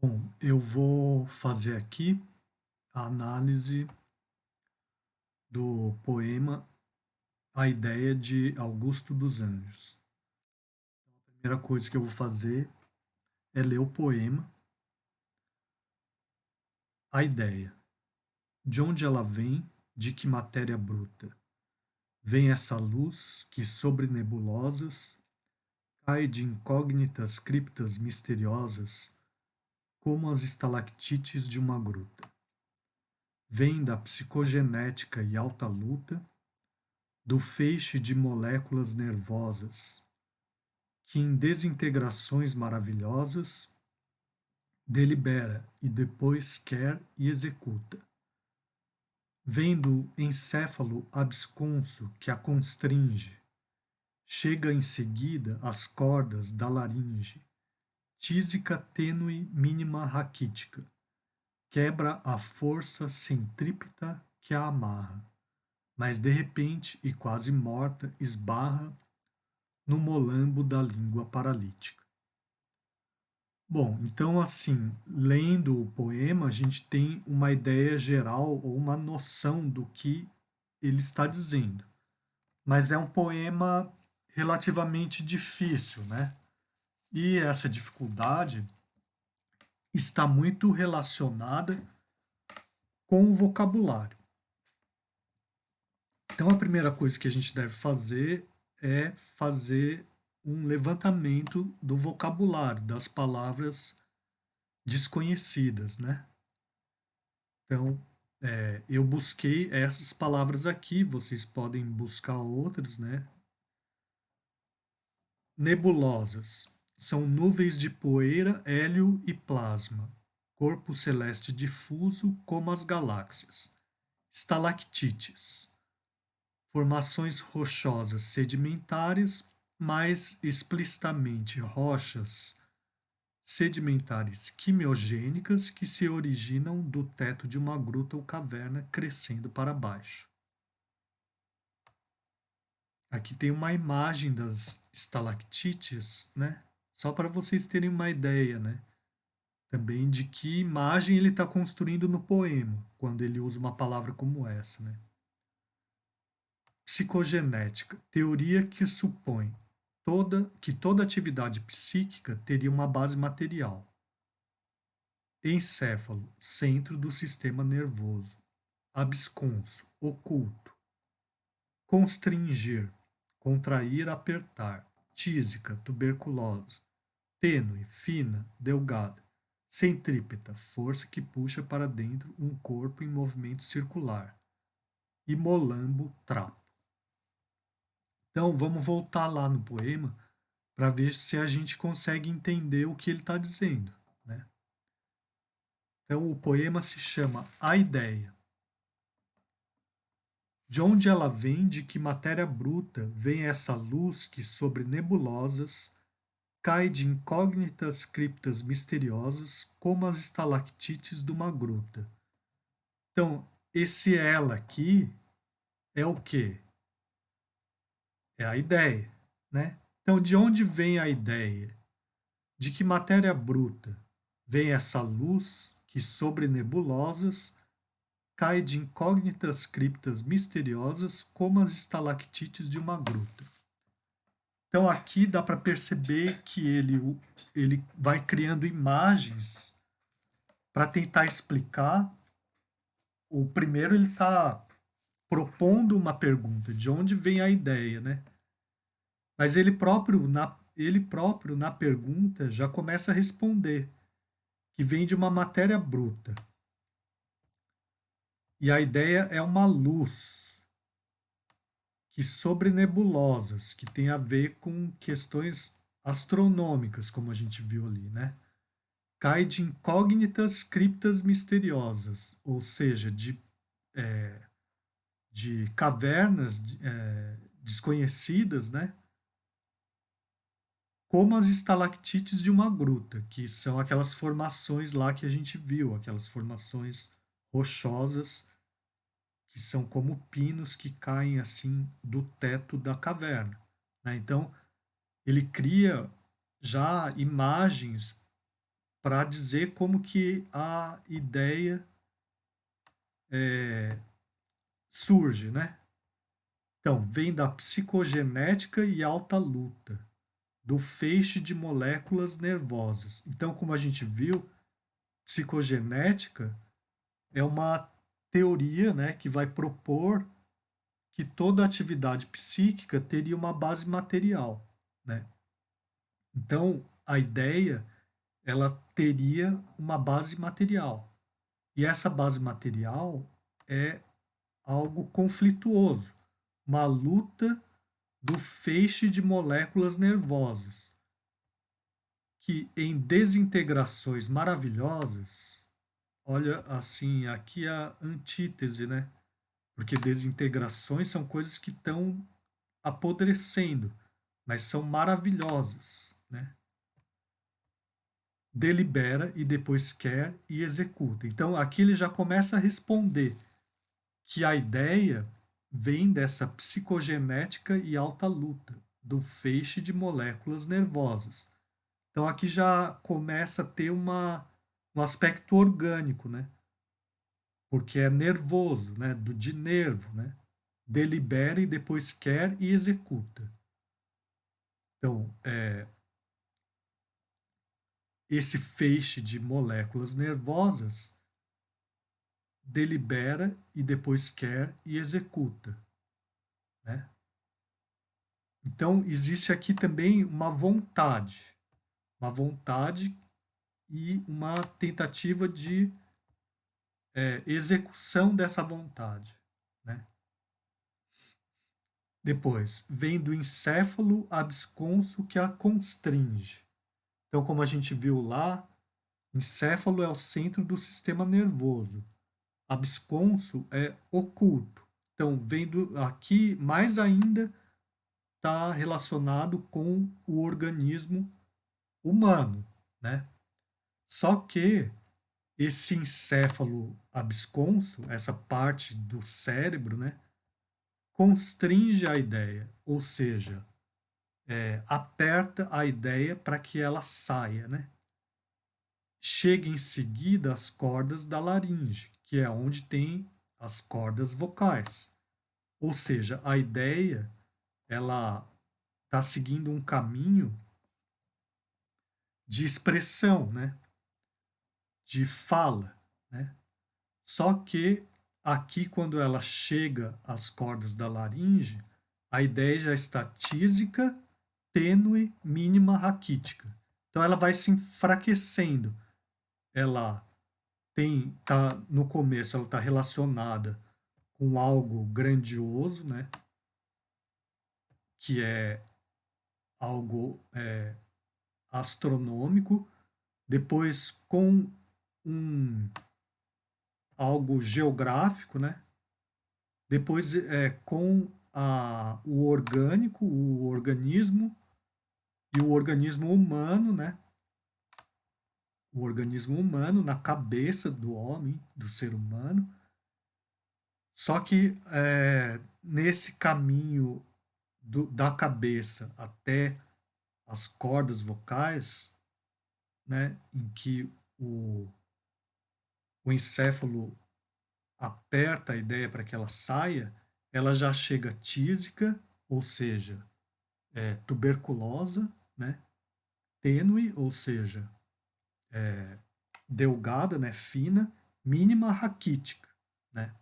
Bom, eu vou fazer aqui a análise do poema A Ideia de Augusto dos Anjos. A primeira coisa que eu vou fazer é ler o poema A Ideia. De onde ela vem, de que matéria bruta? Vem essa luz que sobre nebulosas cai de incógnitas criptas misteriosas, como as estalactites de uma gruta. Vem da psicogenética e alta luta do feixe de moléculas nervosas, que em desintegrações maravilhosas delibera e depois quer e executa. Vendo encéfalo absconso que a constringe, chega em seguida às cordas da laringe, tísica tênue mínima raquítica, quebra a força centrípeta que a amarra, mas de repente e quase morta esbarra no molambo da língua paralítica. Bom, então assim, lendo o poema, a gente tem uma ideia geral ou uma noção do que ele está dizendo. Mas é um poema relativamente difícil, né? E essa dificuldade está muito relacionada com o vocabulário. Então, a primeira coisa que a gente deve fazer é fazer um levantamento do vocabulário, das palavras desconhecidas, né? Então, eu busquei essas palavras aqui, vocês podem buscar outras, né? Nebulosas são nuvens de poeira, hélio e plasma, corpo celeste difuso como as galáxias. Estalactites, formações rochosas sedimentares, mais explicitamente rochas sedimentares quimiogênicas que se originam do teto de uma gruta ou caverna crescendo para baixo. Aqui tem uma imagem das estalactites, né? Só para vocês terem uma ideia, né? Também de que imagem ele está construindo no poema, quando ele usa uma palavra como essa, né? Psicogenética, teoria que supõe que toda atividade psíquica teria uma base material. Encéfalo, centro do sistema nervoso. Absconso, oculto. Constringir, contrair, apertar. Tísica, tuberculose. Tênue, fina, delgada. Centrípeta, força que puxa para dentro um corpo em movimento circular. E molambo, trapo. Então vamos voltar lá no poema para ver se a gente consegue entender o que ele está dizendo, né? Então o poema se chama A Ideia. De onde ela vem, de que matéria bruta vem essa luz que sobre nebulosas cai de incógnitas criptas misteriosas como as estalactites de uma gruta. Então, esse ela aqui é o quê? É a ideia, né? Então, de onde vem a ideia? De que matéria bruta vem essa luz que sobre nebulosas cai de incógnitas criptas misteriosas como as estalactites de uma gruta. Então aqui dá para perceber que ele vai criando imagens para tentar explicar. O primeiro ele está propondo uma pergunta, de onde vem a ideia, né? Mas ele próprio na pergunta já começa a responder que vem de uma matéria bruta. E a ideia é uma luz que sobre nebulosas, que tem a ver com questões astronômicas, como a gente viu ali, né? Cai de incógnitas criptas misteriosas, ou seja, de cavernas desconhecidas, né? Como as estalactites de uma gruta, que são aquelas formações lá que a gente viu, aquelas formações rochosas que são como pinos que caem assim do teto da caverna, né? Então ele cria já imagens para dizer como que a ideia surge, né? Então, vem da psicogenética e alta luta, do feixe de moléculas nervosas. Então, como a gente viu, psicogenética é uma teoria, né, que vai propor que toda atividade psíquica teria uma base material, né? Então, a ideia, ela teria uma base material. E essa base material é algo conflituoso, uma luta do feixe de moléculas nervosas, que em desintegrações maravilhosas, olha assim, aqui a antítese, né? Porque desintegrações são coisas que estão apodrecendo, mas são maravilhosas, né? Delibera e depois quer e executa. Então aqui ele já começa a responder que a ideia vem dessa psicogenética e alta luta, do feixe de moléculas nervosas. Então aqui já começa a ter um aspecto orgânico, né? Porque é nervoso, né? De nervo, né? Delibera e depois quer e executa. Então, esse feixe de moléculas nervosas delibera e depois quer e executa, né? Então, existe aqui também uma vontade e uma tentativa de execução dessa vontade, né? Depois, vem do encéfalo absconso que a constringe. Então, como a gente viu lá, encéfalo é o centro do sistema nervoso. Absconso é oculto. Então, vendo aqui, mais ainda está relacionado com o organismo humano, né? Só que esse encéfalo absconso, essa parte do cérebro, né, constringe a ideia, ou seja, aperta a ideia para que ela saia, né? Chega em seguida às cordas da laringe, que é onde tem as cordas vocais. Ou seja, a ideia ela está seguindo um caminho de expressão, né? De fala, né? Só que aqui, quando ela chega às cordas da laringe, a ideia já está tísica, tênue, mínima, raquítica. Então ela vai se enfraquecendo. Ela tá no começo, ela está relacionada com algo grandioso, né? Que é algo astronômico. Depois com um algo geográfico, né? Depois com o orgânico, o organismo e o organismo humano, né? O organismo humano na cabeça do homem, do ser humano. Só que nesse caminho da cabeça até as cordas vocais, né, em que o encéfalo aperta a ideia para que ela saia, ela já chega tísica, ou seja, tuberculosa, né, tênue, ou seja, delgada, né, fina, mínima raquítica, né?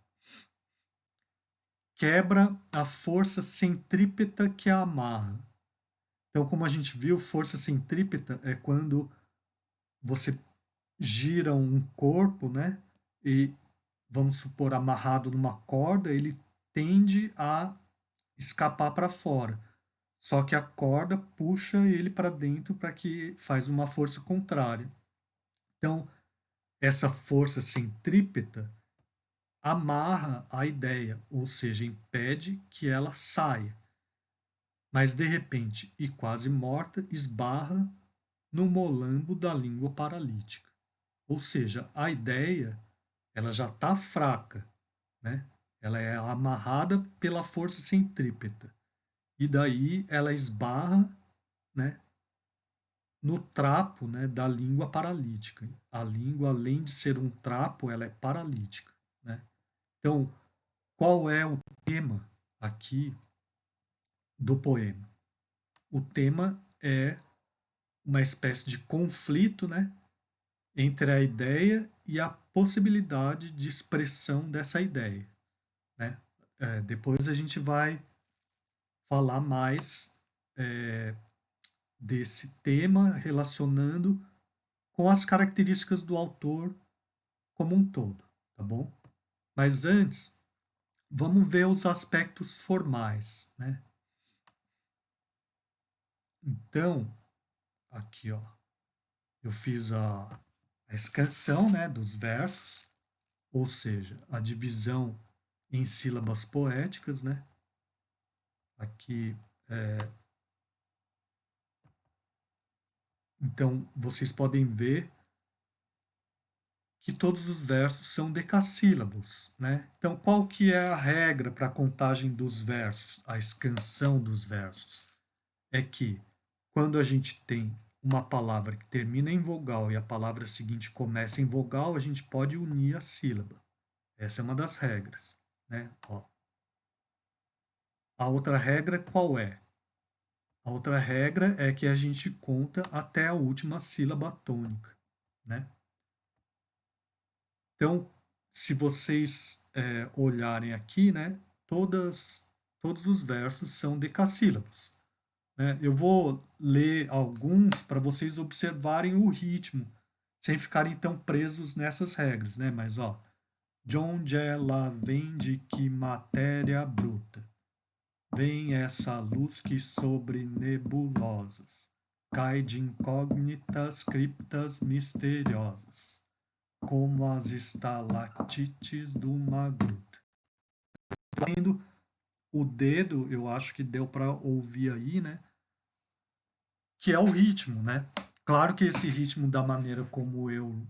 Quebra a força centrípeta que a amarra. Então, como a gente viu, força centrípeta é quando você gira um corpo, né? E vamos supor amarrado numa corda, ele tende a escapar para fora. Só que a corda puxa ele para dentro para que faz uma força contrária. Então, essa força centrípeta amarra a ideia, ou seja, impede que ela saia. Mas de repente, e quase morta, esbarra no molambo da língua paralítica. Ou seja, a ideia ela já está fraca, né? Ela é amarrada pela força centrípeta. E daí ela esbarra, né, no trapo, né, da língua paralítica. A língua, além de ser um trapo, ela é paralítica, né? Então, qual é o tema aqui do poema? O tema é uma espécie de conflito, né, entre a ideia e a possibilidade de expressão dessa ideia, né? Depois a gente vai falar mais é, desse tema relacionando com as características do autor como um todo, tá bom? Mas antes, vamos ver os aspectos formais, né? Então, aqui, ó, eu fiz a escansão, né, dos versos, ou seja, a divisão em sílabas poéticas, né? Aqui, então, vocês podem ver que todos os versos são decassílabos, né? Então, qual que é a regra para a contagem dos versos, a escansão dos versos? É que quando a gente tem uma palavra que termina em vogal e a palavra seguinte começa em vogal, a gente pode unir a sílaba. Essa é uma das regras, né? Ó. A outra regra qual é? A outra regra é que a gente conta até a última sílaba tônica, né? Então, se vocês olharem aqui, né, todos os versos são decassílabos, né? Eu vou ler alguns para vocês observarem o ritmo, sem ficarem tão presos nessas regras, né? Mas, ó, de onde ela vem, de que matéria bruta, vem essa luz que sobre nebulosas cai de incógnitas criptas misteriosas como as estalactites de uma gruta. Tendo o dedo, eu acho que deu para ouvir aí, né? Que é o ritmo, né? Claro que esse ritmo, da maneira como eu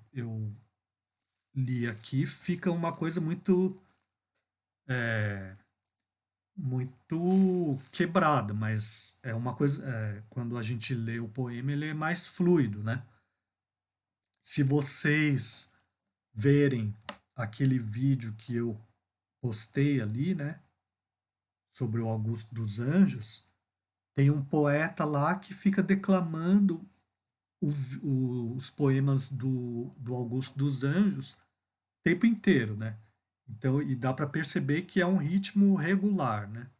li aqui, fica uma coisa muito quebrada, mas é uma coisa. Quando a gente lê o poema, ele é mais fluido, né? Se vocês verem aquele vídeo que eu postei ali, né? Sobre o Augusto dos Anjos, tem um poeta lá que fica declamando os poemas do Augusto dos Anjos o tempo inteiro, né? Então, e dá para perceber que é um ritmo regular, né?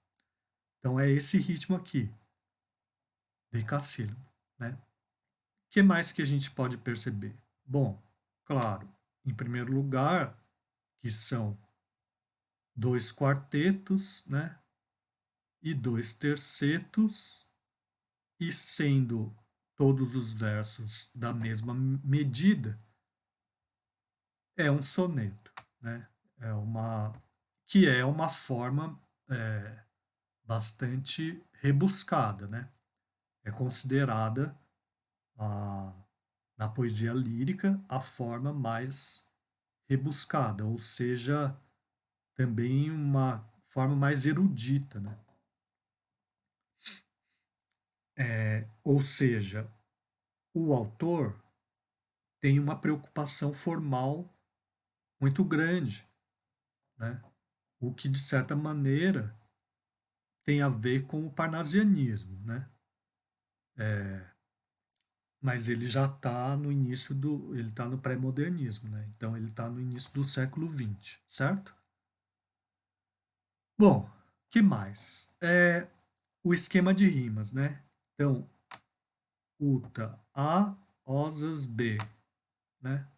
Então é esse ritmo aqui, decassílabo, né? O que mais que a gente pode perceber? Bom, claro, em primeiro lugar, que são dois quartetos, né? E dois tercetos, e sendo todos os versos da mesma medida, é um soneto, né? É uma forma bastante rebuscada, né? É considerada a, na poesia lírica a forma mais rebuscada, ou seja, também uma forma mais erudita, né? Ou seja, o autor tem uma preocupação formal muito grande, né? O que de certa maneira tem a ver com o parnasianismo, né? Mas ele já está no início ele está no pré-modernismo, né? Então ele está no início do século XX, certo? Bom, que mais? O esquema de rimas, né? Então, uta A, osas B, né?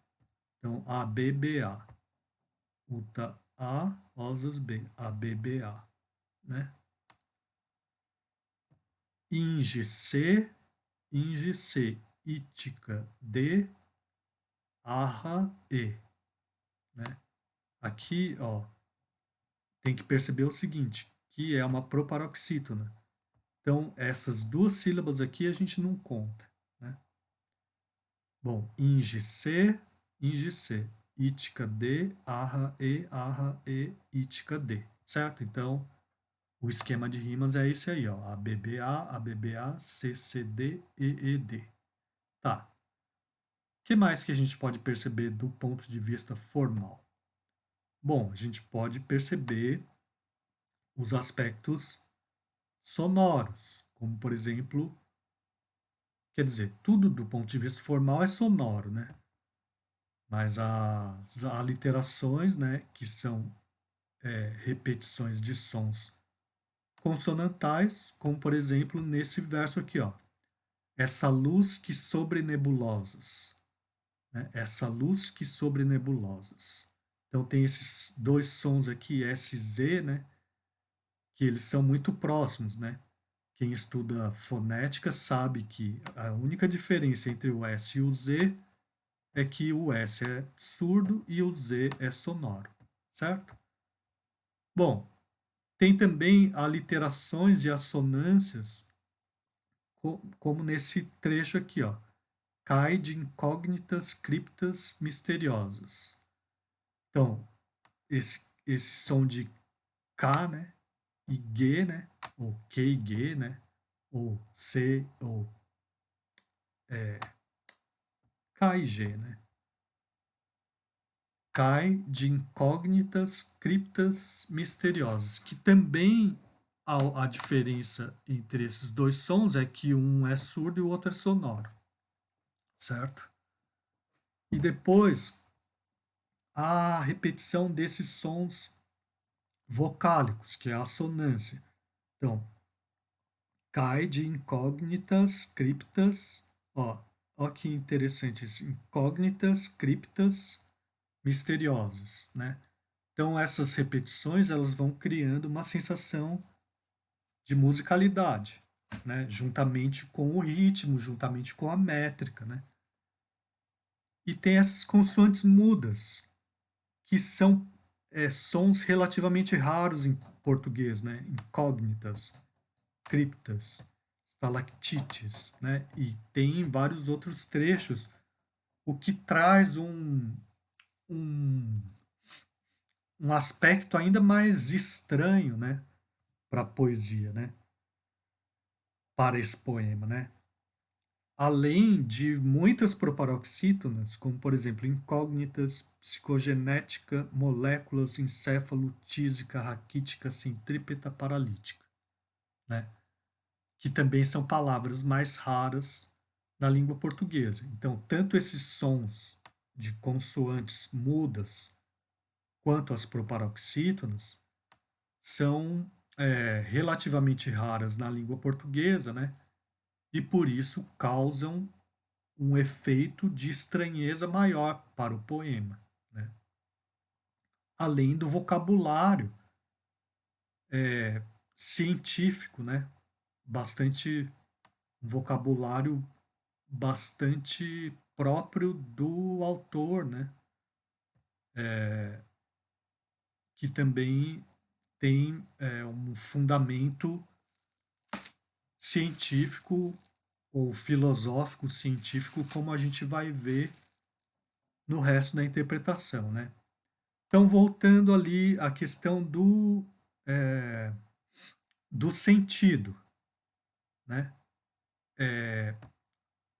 Então, A, B, B, A. Uta A, osas B, A, B, B, A, né? Inge C, Inge C, Ítica D, Arra E, né? Aqui, ó, tem que perceber o seguinte, que é uma proparoxítona. Então, essas duas sílabas aqui a gente não conta, né? Bom, Inge C, Ítica D, Arra E, Ítica D, certo? Então, o esquema de rimas é esse aí, ó, ABBA, ABBA, CCD, EED. Tá. O que mais que a gente pode perceber do ponto de vista formal? Bom, a gente pode perceber os aspectos sonoros, como por exemplo, quer dizer, tudo do ponto de vista formal é sonoro, né? Mas as aliterações, né, que são repetições de sons consonantais, como por exemplo nesse verso aqui, ó. Essa luz que sobre nebulosas, né? Essa luz que sobre nebulosas. Então tem esses dois sons aqui, S e Z, né? Que eles são muito próximos, né? Quem estuda fonética sabe que a única diferença entre o S e o Z é que o S é surdo e o Z é sonoro, certo? Bom, tem também aliterações e assonâncias, como nesse trecho aqui, ó. Cai de incógnitas criptas misteriosas. Então, esse som de K, né? E G, né? Ou Q e G, né? Ou C, ou K e G, né? Cai de incógnitas criptas misteriosas, que também a diferença entre esses dois sons é que um é surdo e o outro é sonoro, certo? E depois a repetição desses sons vocálicos, que é a assonância. Então, cai de incógnitas criptas, ó que interessante isso, incógnitas criptas misteriosas, né? Então essas repetições elas vão criando uma sensação de musicalidade, né? Juntamente com o ritmo, juntamente com a métrica, né? E tem essas consoantes mudas, que são sons relativamente raros em português, né? Incógnitas, criptas, estalactites, né? E tem vários outros trechos, o que traz um, um aspecto ainda mais estranho, né? Para a poesia, né? Para esse poema, né? Além de muitas proparoxítonas, como por exemplo incógnitas, psicogenética, moléculas, encéfalo, tísica, raquítica, centrípeta, paralítica, né? Que também são palavras mais raras na língua portuguesa. Então, tanto esses sons de consoantes mudas quanto as proparoxítonas são relativamente raras na língua portuguesa, né? E por isso causam um efeito de estranheza maior para o poema, né? Além do vocabulário científico, né? Bastante vocabulário bastante próprio do autor, né? Que também tem um fundamento científico ou filosófico científico, como a gente vai ver no resto da interpretação, né? Então, voltando ali à questão é, do sentido, né?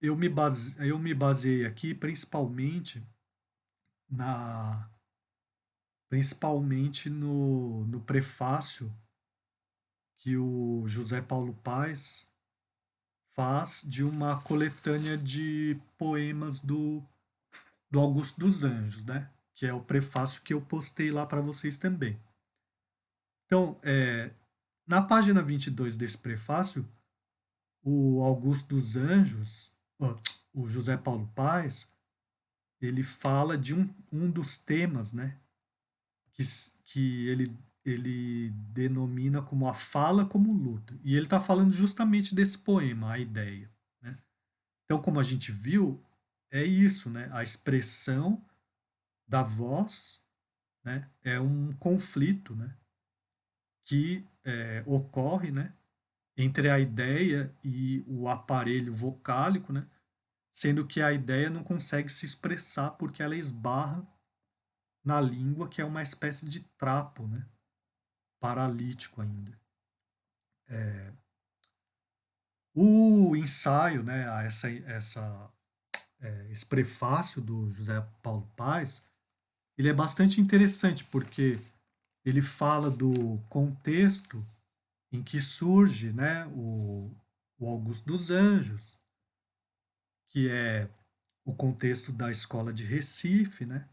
Eu me baseei aqui na, principalmente no prefácio que o José Paulo Paes faz de uma coletânea de poemas do Augusto dos Anjos, né? Que é o prefácio que eu postei lá para vocês também. Então, na página 22 desse prefácio, o Augusto dos Anjos, o José Paulo Paes, ele fala de um dos temas, né? Que ele denomina como a fala como luta. E ele está falando justamente desse poema, a ideia. Né? Então, como a gente viu, é isso, né? A expressão da voz, né? É um conflito, né? Que ocorre, né? Entre a ideia e o aparelho vocálico, né? Sendo que a ideia não consegue se expressar porque ela esbarra na língua, que é uma espécie de trapo, né? Paralítico ainda. O ensaio, né? Essa esse prefácio do José Paulo Paes, ele é bastante interessante, porque ele fala do contexto em que surge, né, o Augusto dos Anjos, que é o contexto da escola de Recife, né,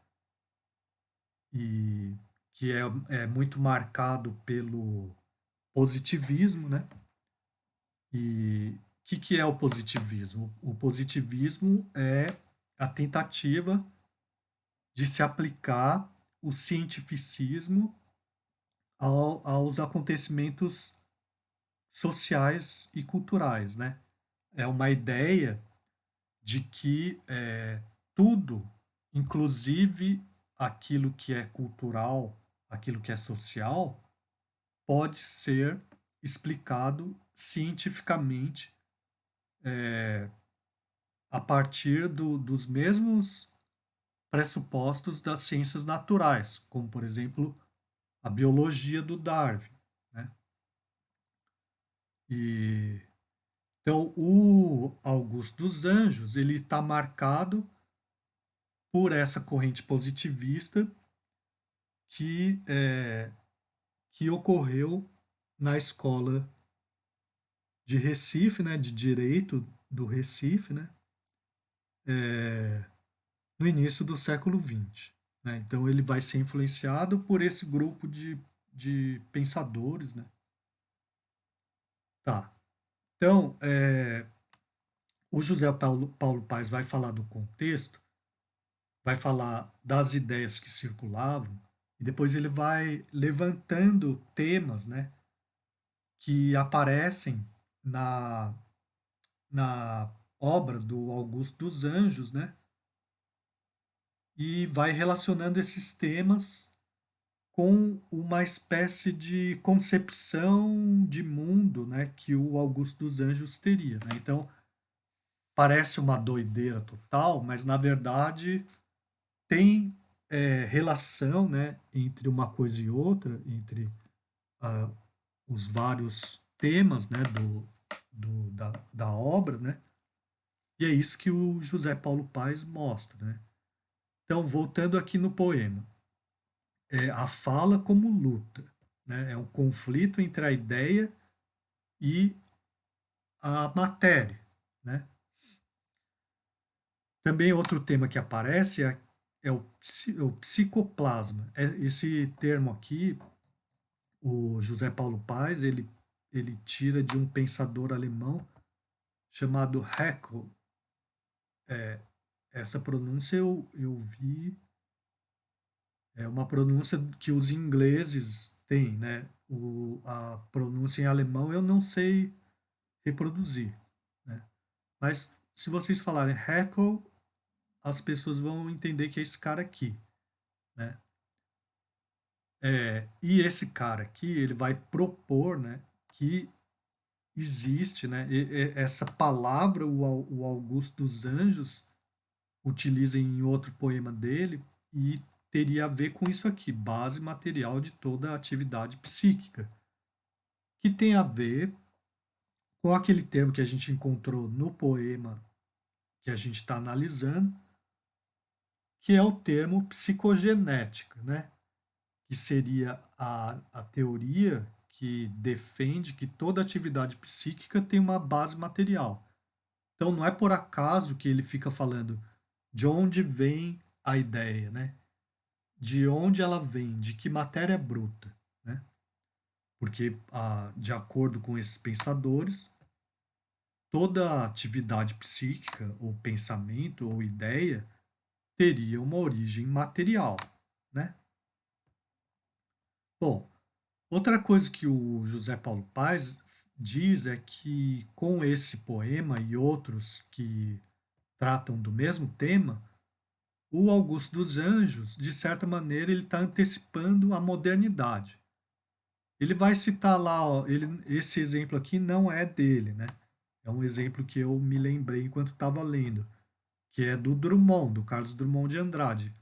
e que é muito marcado pelo positivismo, né? E o que é o positivismo? O positivismo é a tentativa de se aplicar o cientificismo aos acontecimentos sociais e culturais, né? É uma ideia de que tudo, inclusive aquilo que é cultural, aquilo que é social, pode ser explicado cientificamente a partir dos mesmos pressupostos das ciências naturais, como, por exemplo, a biologia do Darwin, né? E então o Augusto dos Anjos ele está marcado por essa corrente positivista que que ocorreu na escola de Recife, né, de direito do Recife, né, no início do século XX. Né? Então ele vai ser influenciado por esse grupo de pensadores. Né? Tá. Então, o José Paulo Paes vai falar do contexto, vai falar das ideias que circulavam, e depois ele vai levantando temas, né, que aparecem na, na obra do Augusto dos Anjos, né, e vai relacionando esses temas com uma espécie de concepção de mundo, né, que o Augusto dos Anjos teria. Né? Então, parece uma doideira total, mas na verdade tem relação, né, entre uma coisa e outra, entre ah, os vários temas, né, da obra, né, e é isso que o José Paulo Paes mostra. Né? Então, voltando aqui no poema, a fala como luta, né, é um conflito entre a ideia e a matéria. Né? Também outro tema que aparece o psicoplasma. Esse termo aqui, o José Paulo Paes, ele tira de um pensador alemão chamado Haeckel. Essa pronúncia eu vi, é uma pronúncia que os ingleses têm, né? A pronúncia em alemão eu não sei reproduzir, né? Mas se vocês falarem Haeckel, as pessoas vão entender que é esse cara aqui, né? E esse cara aqui, ele vai propor, né, que existe, né, essa palavra, o Augusto dos Anjos utiliza em outro poema dele e teria a ver com isso aqui, base material de toda a atividade psíquica, que tem a ver com aquele termo que a gente encontrou no poema que a gente está analisando, que é o termo psicogenética, né? Que seria a teoria que defende que toda atividade psíquica tem uma base material. Então não é por acaso que ele fica falando de onde vem a ideia, né? De onde ela vem, de que matéria bruta, né? Porque, de acordo com esses pensadores, toda atividade psíquica, ou pensamento, ou ideia, teria uma origem material, né? Bom, outra coisa que o José Paulo Paes diz é que com esse poema e outros que tratam do mesmo tema, o Augusto dos Anjos, de certa maneira, ele está antecipando a modernidade. Ele vai citar lá, ó, esse exemplo aqui não é dele, né? É um exemplo que eu me lembrei enquanto estava lendo, que é do Drummond, do Carlos Drummond de Andrade.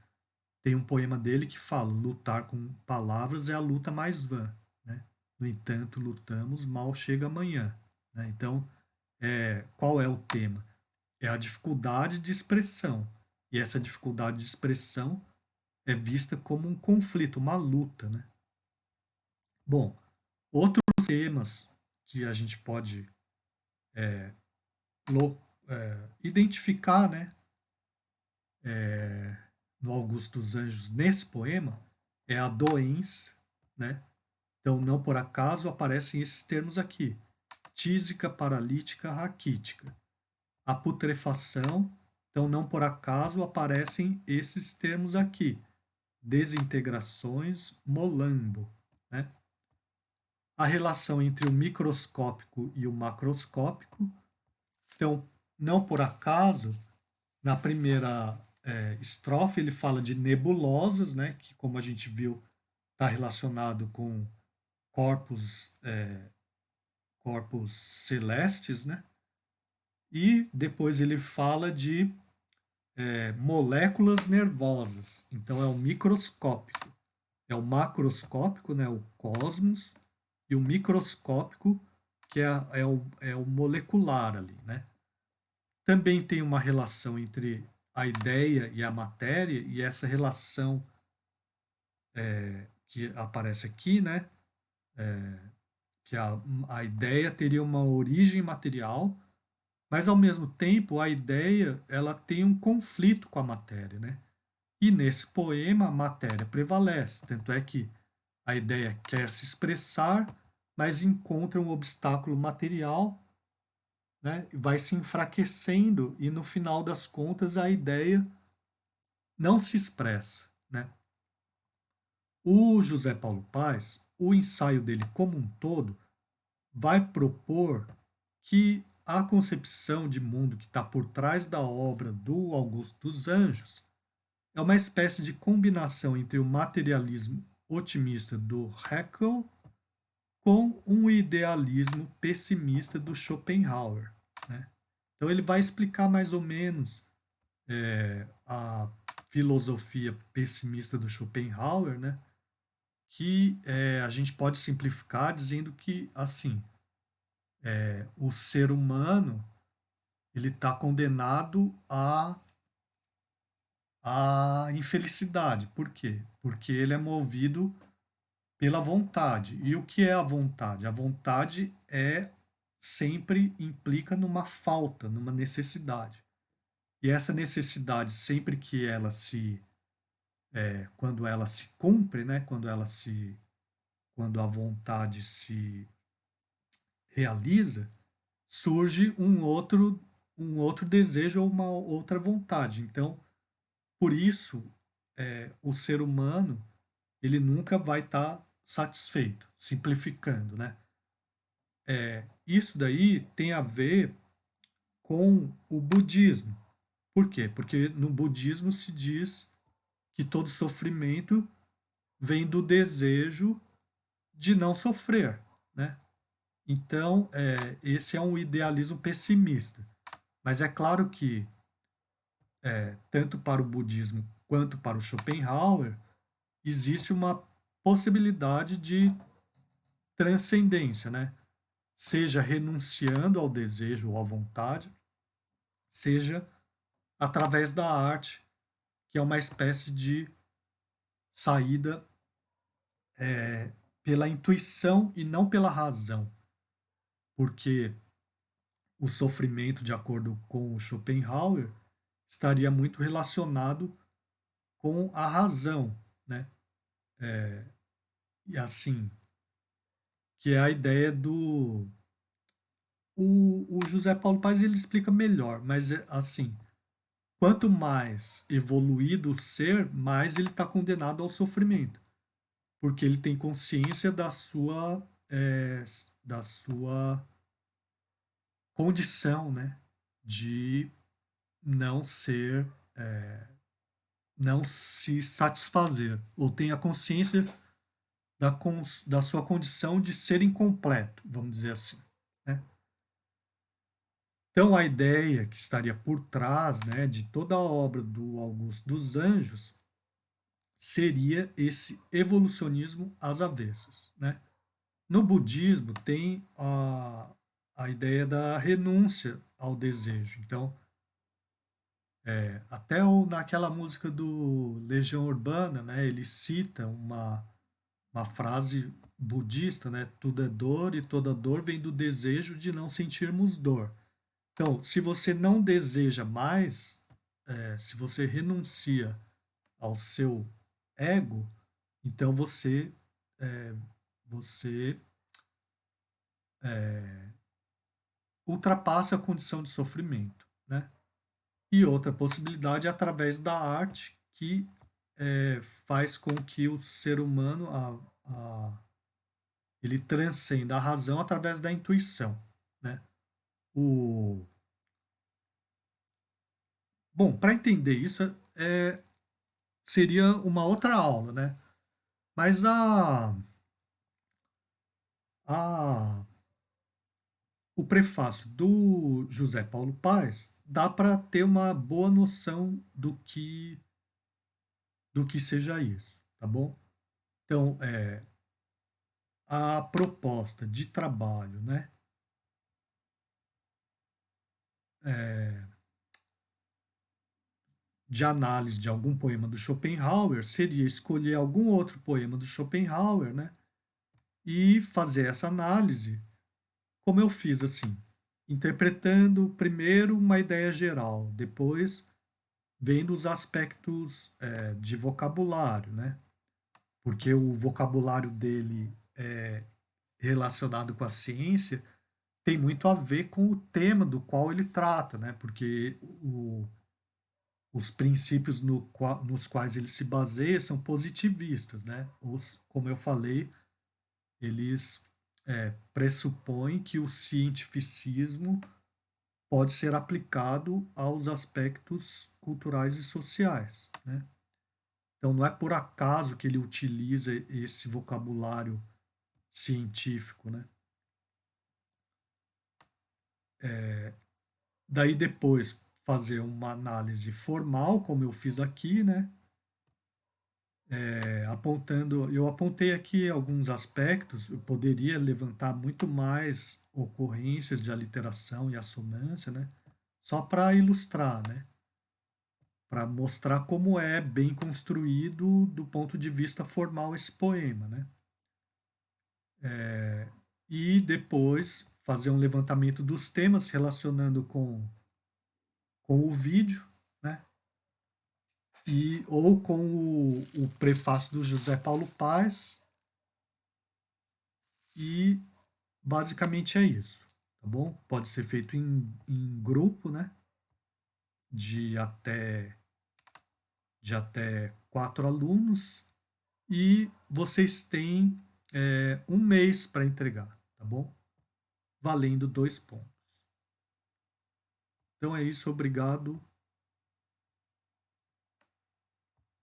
Tem um poema dele que fala: lutar com palavras é a luta mais vã, né? No entanto, lutamos, mal chega amanhã. Né? Então, qual é o tema? é a dificuldade de expressão. E essa dificuldade de expressão é vista como um conflito, uma luta, né? Bom, outros temas que a gente pode identificar, né, no Augusto dos Anjos nesse poema é a doença, né? Então, não por acaso aparecem esses termos aqui: tísica, paralítica, raquítica. A putrefação, então, não por acaso aparecem esses termos aqui: desintegrações, molambo, né? A relação entre o microscópico e o macroscópico. Então, não por acaso, na primeira estrofe ele fala de nebulosas, né, que como a gente viu está relacionado com corpos, corpos celestes, né? E depois ele fala de moléculas nervosas. Então é o microscópico. É o macroscópico, né, o cosmos, e o microscópico, que é o molecular ali, né? Também tem uma relação entre a ideia e a matéria, e essa relação que aparece aqui, né? Que a ideia teria uma origem material, mas ao mesmo tempo a ideia ela tem um conflito com a matéria, né? E nesse poema a matéria prevalece, tanto é que a ideia quer se expressar, mas encontra um obstáculo material, né? Vai se enfraquecendo e no final das contas a ideia não se expressa, né? O José Paulo Paes, o ensaio dele como um todo, vai propor que a concepção de mundo que está por trás da obra do Augusto dos Anjos é uma espécie de combinação entre o materialismo otimista do Haeckel com um idealismo pessimista do Schopenhauer, né? Então ele vai explicar mais ou menos a filosofia pessimista do Schopenhauer, né? Que a gente pode simplificar dizendo que assim o ser humano ele está condenado à infelicidade. Por quê? Porque ele é movido pela vontade. E o que é a vontade? A vontade sempre implica numa falta, numa necessidade. E essa necessidade, sempre que ela quando ela se cumpre, né? Quando a vontade se realiza, surge um outro desejo ou uma outra vontade. Então, por isso, o ser humano ele nunca vai estar satisfeito, simplificando, né? Isso daí tem a ver com o budismo. Por quê? Porque no budismo se diz que todo sofrimento vem do desejo de não sofrer, né? Então, esse é um idealismo pessimista. Mas é claro que, tanto para o budismo quanto para o Schopenhauer, existe uma possibilidade de transcendência, né? Seja renunciando ao desejo ou à vontade, seja através da arte, que é uma espécie de saída pela intuição e não pela razão, porque o sofrimento, de acordo com o Schopenhauer, estaria muito relacionado com a razão, né? E assim, que é a ideia do o José Paulo Paes ele explica melhor, mas assim, quanto mais evoluído o ser, mais ele está condenado ao sofrimento, porque ele tem consciência da sua condição, né, de não ser, não se satisfazer, ou tem a consciência da sua condição de ser incompleto, vamos dizer assim, né? Então, a ideia que estaria por trás, né, de toda a obra do Augusto dos Anjos seria esse evolucionismo às avessas, né? No budismo tem a ideia da renúncia ao desejo. Então, Até naquela música do Legião Urbana, né, ele cita uma frase budista, né, tudo é dor e toda dor vem do desejo de não sentirmos dor. Então, se você não deseja mais, se você renuncia ao seu ego, então é, você ultrapassa a condição de sofrimento, né? E outra possibilidade é através da arte, que faz com que o ser humano ele transcenda a razão através da intuição, né? O, bom, para entender isso seria uma outra aula, né? Mas a, o prefácio do José Paulo Paes dá para ter uma boa noção do que seja isso, tá bom? Então, a proposta de trabalho, né, de análise de algum poema do Schopenhauer seria escolher algum outro poema do Schopenhauer, né, e fazer essa análise, como eu fiz assim, interpretando primeiro uma ideia geral, depois vendo os aspectos de vocabulário, né, porque o vocabulário dele relacionado com a ciência tem muito a ver com o tema do qual ele trata, né? Porque os princípios nos quais ele se baseia são positivistas, né? Como eu falei, eles pressupõem que o cientificismo pode ser aplicado aos aspectos culturais e sociais, né? Então não é por acaso que ele utiliza esse vocabulário científico, né? Daí depois fazer uma análise formal, como eu fiz aqui, né? Eu apontei aqui alguns aspectos, eu poderia levantar muito mais ocorrências de aliteração e assonância, né? Só para ilustrar, né? Para mostrar como é bem construído do ponto de vista formal esse poema, né? E depois fazer um levantamento dos temas relacionando com o vídeo, né? Ou com o prefácio do José Paulo Paes, e basicamente é isso, tá bom? Pode ser feito em grupo, né? De até, de até 4 alunos, e vocês têm um mês para entregar, tá bom? Valendo 2 pontos. Então é isso, obrigado.